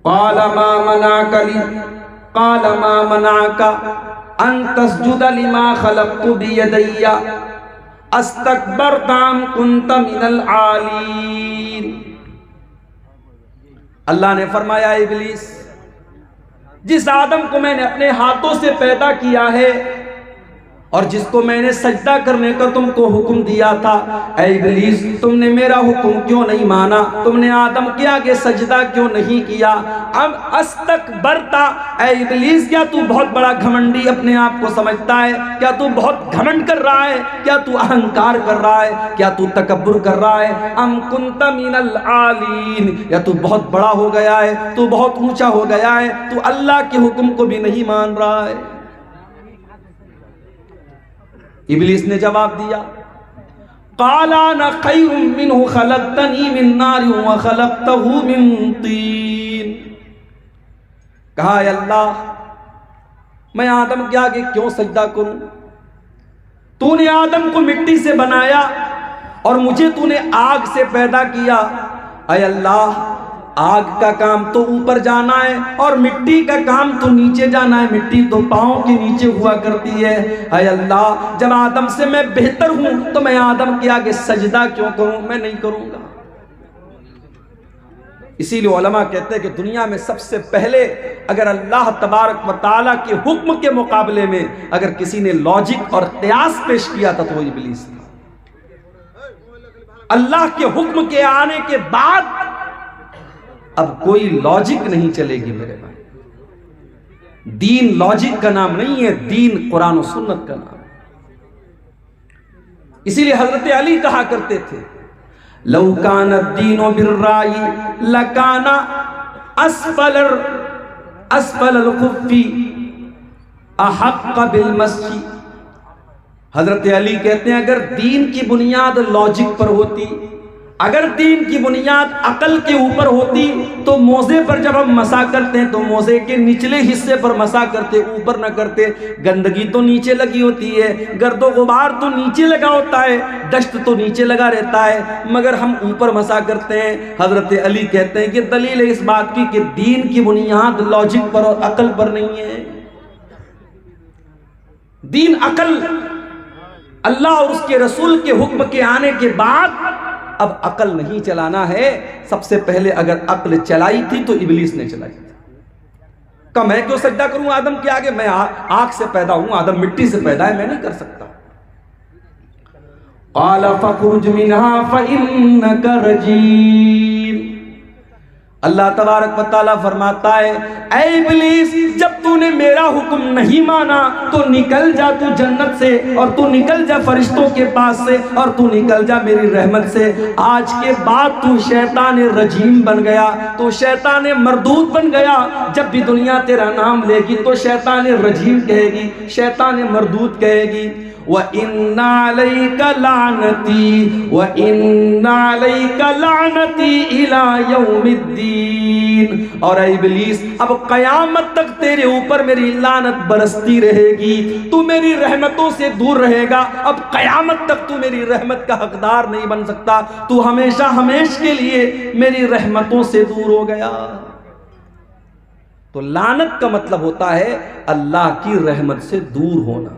قال ما منعك ان تسجد لما خلقت بيدي استكبرت ام كنت من العالين۔ اللہ نے فرمایا ابلیس، جس آدم کو میں نے اپنے ہاتھوں سے پیدا کیا ہے اور جس کو میں نے سجدہ کرنے کا تم کو حکم دیا تھا، اے ابلیس تم نے میرا حکم کیوں نہیں مانا؟ تم نے آدم کے آگے سجدہ کیوں نہیں کیا؟ اب استکبرتا، اے ابلیس کیا تو بہت بڑا گھمنڈی اپنے آپ کو سمجھتا ہے؟ کیا تو بہت گھمنڈ کر رہا ہے؟ کیا تو اہنکار کر رہا ہے؟ کیا تو تکبر کر رہا ہے؟ ام کنت من العالین، یا تو بہت بڑا ہو گیا ہے، تو بہت اونچا ہو گیا ہے، تو اللہ کے حکم کو بھی نہیں مان رہا ہے؟ ابلیس نے جواب دیا، قال انا خیر منہ خلقتنی من نار وخلقتہ من طین۔ کہا اے اللہ، میں آدم کے آگے کیوں سجدہ کروں؟ تو نے آدم کو مٹی سے بنایا اور مجھے تو نے آگ سے پیدا کیا۔ اے اللہ، آگ کا کام تو اوپر جانا ہے اور مٹی کا کام تو نیچے جانا ہے، مٹی تو پاؤں کے نیچے ہوا کرتی ہے۔ اے اللہ، جب آدم سے میں بہتر ہوں تو میں آدم کے آگے سجدہ کیوں کروں؟ میں نہیں کروں گا۔ اسی لیے علماء کہتے ہیں کہ دنیا میں سب سے پہلے اگر اللہ تبارک و تعالیٰ کے حکم کے مقابلے میں اگر کسی نے لاجک اور قیاس پیش کیا تھا تو وہ ابلیس تھا۔ اللہ کے حکم کے آنے کے بعد اب کوئی لاجک نہیں چلے گی میرے بھائی۔ دین لاجک کا نام نہیں ہے، دین قرآن و سنت کا نام ہے۔ اسی لیے حضرت علی کہا کرتے تھے، لو کان الدین بالرأی لکان اسفل الخف احق بالمسح۔ حضرت علی کہتے ہیں اگر دین کی بنیاد لاجک پر ہوتی، اگر دین کی بنیاد عقل کے اوپر ہوتی تو موزے پر جب ہم مسح کرتے ہیں تو موزے کے نچلے حصے پر مسح کرتے، اوپر نہ کرتے۔ گندگی تو نیچے لگی ہوتی ہے، گرد و غبار تو نیچے لگا ہوتا ہے، ڈسٹ تو نیچے لگا رہتا ہے، مگر ہم اوپر مسح کرتے ہیں۔ حضرت علی کہتے ہیں کہ دلیل ہے اس بات کی کہ دین کی بنیاد لاجک پر اور عقل پر نہیں ہے۔ دین عقل، اللہ اور اس کے رسول کے حکم کے آنے کے بعد اب عقل نہیں چلانا ہے۔ سب سے پہلے اگر عقل چلائی تھی تو ابلیس نے چلائی تھی۔ کہ میں کیوں سجدہ کروں آدم کے آگے؟ میں آگ سے پیدا ہوں، آدم مٹی سے پیدا ہے، میں نہیں کر سکتا۔ قال فاخرج منها فإنك رجيم۔ اللہ تبارک و تعالیٰ فرماتا ہے، اے ابلیس جب تو نے میرا حکم نہیں مانا تو نکل جا تو جنت سے، اور تو نکل جا فرشتوں کے پاس سے، اور تو نکل جا میری رحمت سے۔ آج کے بعد تو شیطان رجیم بن گیا، تو شیطان مردود بن گیا۔ جب بھی دنیا تیرا نام لے گی تو شیطان رجیم کہے گی، شیطان مردود کہے گی۔ وَإِنَّ عَلَيْكَ لَعْنَتِي وَإِنَّ عَلَيْكَ لَعْنَتِي إِلَى يَوْمِ الدِّينِ۔ اور اے ابلیس اب قیامت تک تیرے اوپر میری لعنت برستی رہے گی، تو میری رحمتوں سے دور رہے گا۔ اب قیامت تک تو میری رحمت کا حقدار نہیں بن سکتا، تو ہمیشہ ہمیش کے لیے میری رحمتوں سے دور ہو گیا۔ تو لعنت کا مطلب ہوتا ہے اللہ کی رحمت سے دور ہونا۔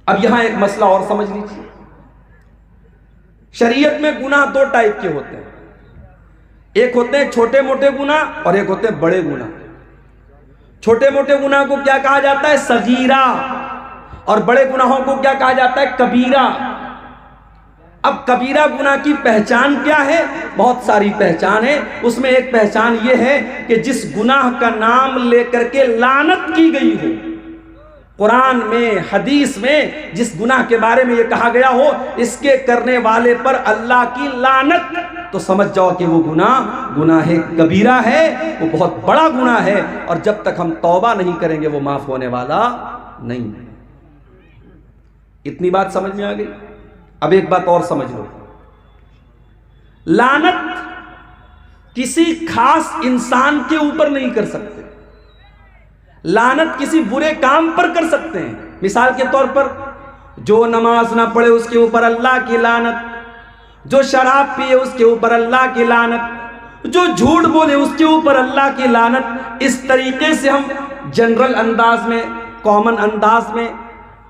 اب یہاں ایک مسئلہ اور سمجھ لیجیے، شریعت میں گناہ دو ٹائپ کے ہوتے ہیں، ایک ہوتے ہیں چھوٹے موٹے گناہ اور ایک ہوتے ہیں بڑے گناہ۔ چھوٹے موٹے گناہ کو کیا کہا جاتا ہے؟ صغیرہ، اور بڑے گناہوں کو کیا کہا جاتا ہے؟ کبیرہ۔ اب کبیرہ گناہ کی پہچان کیا ہے؟ بہت ساری پہچان ہے، اس میں ایک پہچان یہ ہے کہ جس گناہ کا نام لے کر کے لعنت کی گئی ہو، قرآن میں حدیث میں جس گناہ کے بارے میں یہ کہا گیا ہو اس کے کرنے والے پر اللہ کی لعنت، تو سمجھ جاؤ کہ وہ گناہ کبیرہ ہے، وہ بہت بڑا گناہ ہے، اور جب تک ہم توبہ نہیں کریں گے وہ معاف ہونے والا نہیں۔ اتنی بات سمجھ میں آ گئی؟ اب ایک بات اور سمجھ لو، لعنت کسی خاص انسان کے اوپر نہیں کر سکتے، لعنت کسی برے کام پر کر سکتے ہیں۔ مثال کے طور پر جو نماز نہ پڑھے اس کے اوپر اللہ کی لعنت، جو شراب پیے اس کے اوپر اللہ کی لعنت، جو جھوٹ بولے اس کے اوپر اللہ کی لعنت۔ اس طریقے سے ہم جنرل انداز میں، کامن انداز میں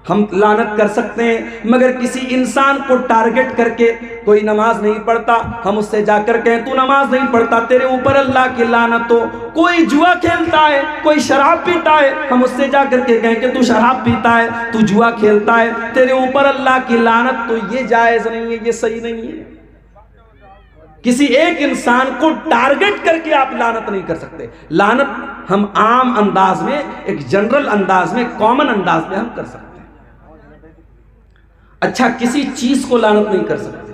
ہم لعنت کر سکتے ہیں، مگر کسی انسان کو ٹارگٹ کر کے، کوئی نماز نہیں پڑھتا، ہم اس سے جا کر کہیں تو نماز نہیں پڑھتا، تیرے اوپر اللہ کی لعنت ہو۔ کوئی جوا کھیلتا ہے، کوئی شراب پیتا ہے، ہم اس سے جا کر کے کہیں کہ تو شراب پیتا ہے، تو جوا کھیلتا ہے، تیرے اوپر اللہ کی لعنت۔ تو یہ جائز نہیں ہے، یہ صحیح نہیں ہے۔ کسی ایک انسان کو ٹارگٹ کر کے آپ لعنت نہیں کر سکتے۔ لعنت ہم عام انداز میں، ایک جنرل انداز میں، کامن انداز میں ہم کر سکتے ہیں۔ اچھا، کسی چیز کو لعنت نہیں کر سکتے۔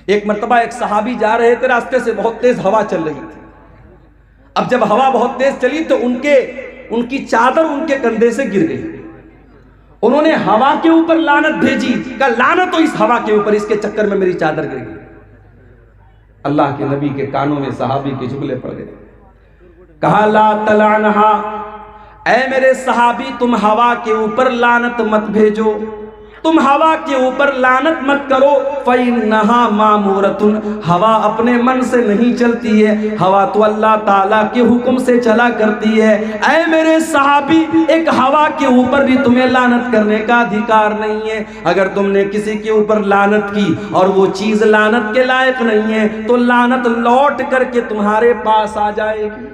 ایک مرتبہ ایک صحابی جا رہے تھے، راستے سے بہت تیز ہوا چل رہی تھی۔ اب جب ہوا بہت تیز چلی تو ان کی چادر ان کے کندھے سے گر گئی۔ انہوں نے ہوا کے اوپر لعنت بھیجی، کہا لعنت ہو اس ہوا کے اوپر، اس کے چکر میں میری چادر گر گئی۔ اللہ کے نبی کے کانوں میں صحابی کے جملے پڑ گئے، کہا لا تلعنہا، اے میرے صحابی تم ہوا کے اوپر لعنت مت بھیجو، تم ہوا کے اوپر لعنت مت کرو، فَإِنَّهَا مَامُورَةٌ، ہوا اپنے من سے نہیں چلتی ہے، ہوا تو اللہ تعالیٰ کے حکم سے چلا کرتی ہے۔ اے میرے صحابی، ایک ہوا کے اوپر بھی تمہیں لعنت کرنے کا ادھیکار نہیں ہے۔ اگر تم نے کسی کے اوپر لعنت کی اور وہ چیز لعنت کے لائق نہیں ہے تو لعنت لوٹ کر کے تمہارے پاس آ جائے گی۔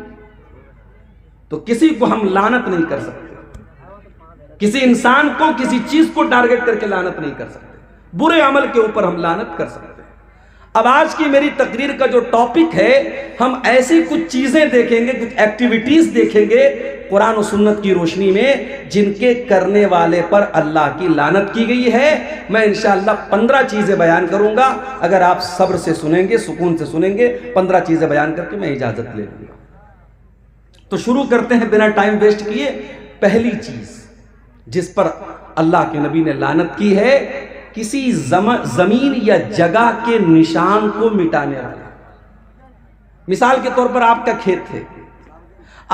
تو کسی کو ہم لعنت نہیں کر سکتے، کسی انسان کو، کسی چیز کو ٹارگٹ کر کے لعنت نہیں کر سکتے، برے عمل کے اوپر ہم لعنت کر سکتے ہیں۔ اب آج کی میری تقریر کا جو ٹاپک ہے، ہم ایسی کچھ چیزیں دیکھیں گے، کچھ ایکٹیویٹیز دیکھیں گے قرآن و سنت کی روشنی میں، جن کے کرنے والے پر اللہ کی لعنت کی گئی ہے۔ میں انشاءاللہ 15 چیزیں بیان کروں گا، اگر آپ صبر سے سنیں گے، سکون سے سنیں گے، 15 چیزیں بیان کر کے میں اجازت لے لوں گا۔ تو شروع کرتے ہیں بنا ٹائم ویسٹ کیے۔ پہلی چیز جس پر اللہ کے نبی نے لعنت کی ہے، کسی زمین یا جگہ کے نشان کو مٹانے والا۔ مثال کے طور پر آپ کا کھیت ہے،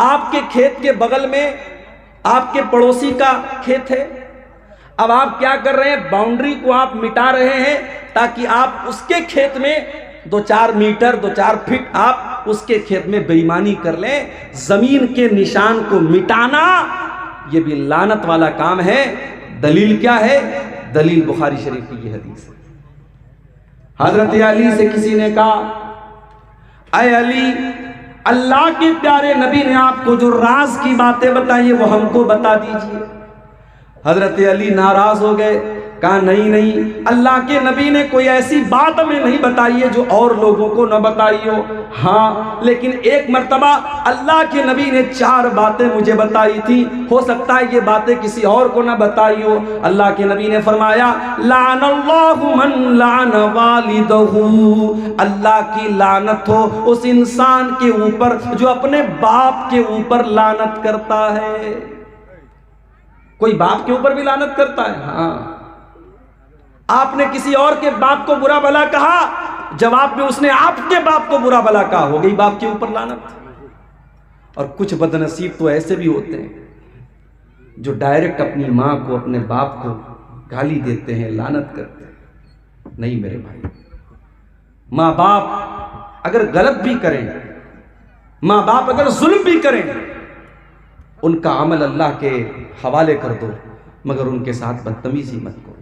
آپ کے کھیت کے بغل میں آپ کے پڑوسی کا کھیت ہے، اب آپ کیا کر رہے ہیں، باؤنڈری کو آپ مٹا رہے ہیں تاکہ آپ اس کے کھیت میں 2-4 میٹر 2-4 فٹ آپ اس کے کھیت میں بے ایمانی کر لیں۔ زمین کے نشان کو مٹانا یہ بھی لعنت والا کام ہے۔ دلیل کیا ہے؟ دلیل بخاری شریف کی یہ حدیث ہے۔ حضرت علی سے کسی نے کہا، اے علی، اللہ کے پیارے نبی نے آپ کو جو راز کی باتیں بتائی وہ ہم کو بتا دیجئے۔ حضرت علی ناراض ہو گئے، کہا نہیں، اللہ کے نبی نے کوئی ایسی بات ہمیں نہیں بتائی ہے جو اور لوگوں کو نہ بتائی ہو۔ ہاں، لیکن ایک مرتبہ اللہ کے نبی نے 4 باتیں مجھے بتائی تھی، ہو سکتا ہے یہ باتیں کسی اور کو نہ بتائی ہو۔ اللہ کے نبی نے فرمایا، لعن اللہ من لعن والدہ، اللہ کی لعنت ہو اس انسان کے اوپر جو اپنے باپ کے اوپر لعنت کرتا ہے۔ کوئی باپ کے اوپر بھی لعنت کرتا ہے؟ ہاں، آپ نے کسی اور کے باپ کو برا بھلا کہا، جواب میں اس نے آپ کے باپ کو برا بھلا کہا، ہو گئی باپ کے اوپر لعنت۔ اور کچھ بدنصیب تو ایسے بھی ہوتے ہیں جو ڈائریکٹ اپنی ماں کو، اپنے باپ کو گالی دیتے ہیں، لعنت کرتے ہیں۔ نہیں میرے بھائی، ماں باپ اگر غلط بھی کریں، ماں باپ اگر ظلم بھی کریں، ان کا عمل اللہ کے حوالے کر دو، مگر ان کے ساتھ بدتمیزی مت کرو۔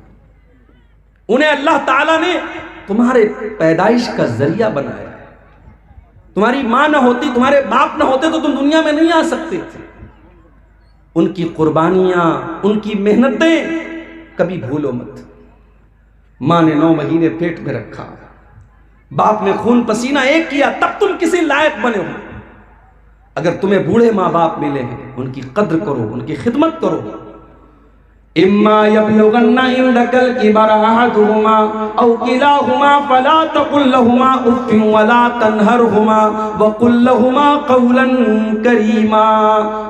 انہیں اللہ تعالیٰ نے تمہارے پیدائش کا ذریعہ بنایا ہے۔ تمہاری ماں نہ ہوتی، تمہارے باپ نہ ہوتے تو تم دنیا میں نہیں آ سکتے تھے۔ ان کی قربانیاں، ان کی محنتیں کبھی بھولو مت۔ ماں نے 9 مہینے پیٹ میں رکھا، باپ نے خون پسینہ ایک کیا، تب تم کسی لائق بنے ہو۔ اگر تمہیں بوڑھے ماں باپ ملے ہیں، ان کی قدر کرو، ان کی خدمت کرو۔ اما یبلغن عندک الکبر احدہما او کلاہما فلا تقل لہما اف ولا تنہرہما وقل لہما قولا کریما۔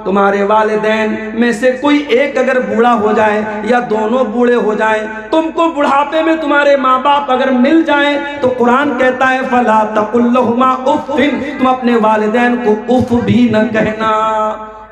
تمہارے والدین میں سے کوئی ایک اگر بوڑھا ہو جائے یا دونوں بوڑھے ہو جائیں، تم کو بڑھاپے میں تمہارے ماں باپ اگر مل جائیں تو قرآن کہتا ہے فلا تقل لہما اف، تم اپنے والدین کو اف بھی نہ کہنا۔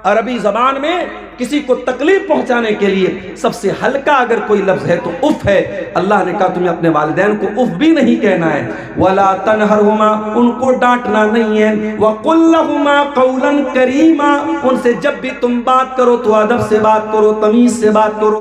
عربی زبان میں کسی کو تکلیف پہنچانے کے لیے سب سے ہلکا اگر کوئی لفظ ہے تو اف ہے۔ اللہ نے کہا تمہیں اپنے والدین کو اف بھی نہیں کہنا ہے۔ وَلَا تَنْهَرْهُمَا، ان کو ڈانٹنا نہیں ہے۔ وَقُلْ لَهُمَا قَوْلًا كَرِيمًا، ان سے جب بھی تم بات کرو تو ادب سے بات کرو، تمیز سے بات کرو۔